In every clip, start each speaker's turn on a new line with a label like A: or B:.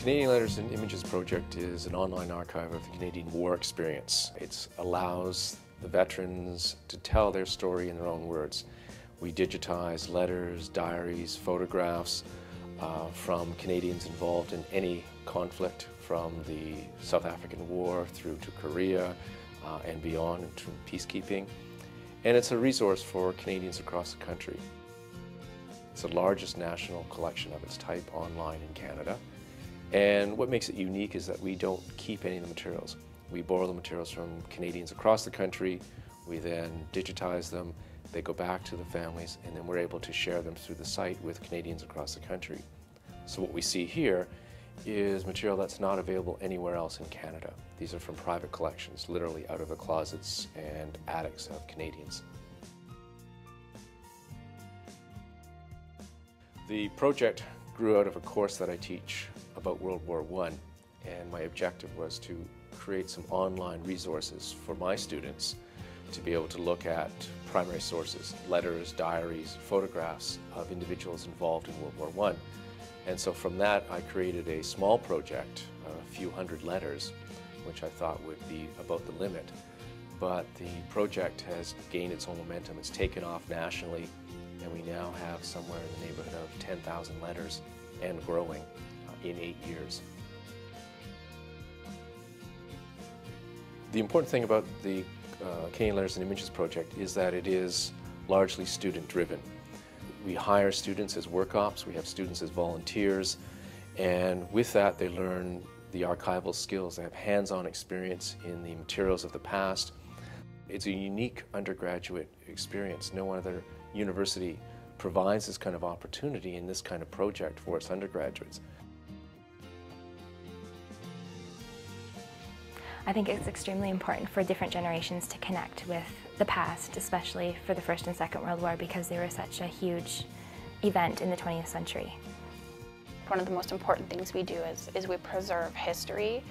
A: Canadian Letters and Images project is an online archive of the Canadian War experience. It allows the veterans to tell their story in their own words. We digitize letters, diaries, photographs from Canadians involved in any conflict, from the South African War through to Korea and beyond to peacekeeping. And it's a resource for Canadians across the country. It's the largest national collection of its type online in Canada. And what makes it unique is that we don't keep any of the materials. We borrow the materials from Canadians across the country, we then digitize them, they go back to the families, and then we're able to share them through the site with Canadians across the country. So what we see here is material that's not available anywhere else in Canada. These are from private collections, literally out of the closets and attics of Canadians. The project grew out of a course that I teach about World War I, and my objective was to create some online resources for my students to be able to look at primary sources, letters, diaries, photographs of individuals involved in World War I. And so from that I created a small project, a few hundred letters, which I thought would be about the limit. But the project has gained its own momentum. It's taken off nationally, and we now have somewhere in the neighborhood of 10,000 letters and growing in 8 years. The important thing about the Canadian Letters and Images project is that it is largely student-driven. We hire students as work ops, we have students as volunteers, and with that they learn the archival skills. They have hands-on experience in the materials of the past. It's a unique undergraduate experience. No other university provides this kind of opportunity in this kind of project for its undergraduates.
B: I think it's extremely important for different generations to connect with the past, especially for the First and Second World War, because they were such a huge event in the 20th century.
C: One of the most important things we do is we preserve history.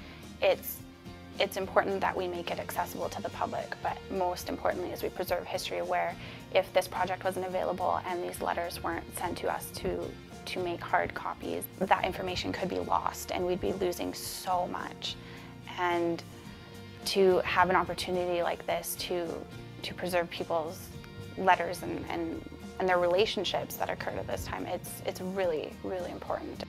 C: It's important that we make it accessible to the public, but most importantly is we preserve history, where if this project wasn't available and these letters weren't sent to us to make hard copies, that information could be lost and we'd be losing so much. And to have an opportunity like this to preserve people's letters and their relationships that occurred at this time, it's really, really important.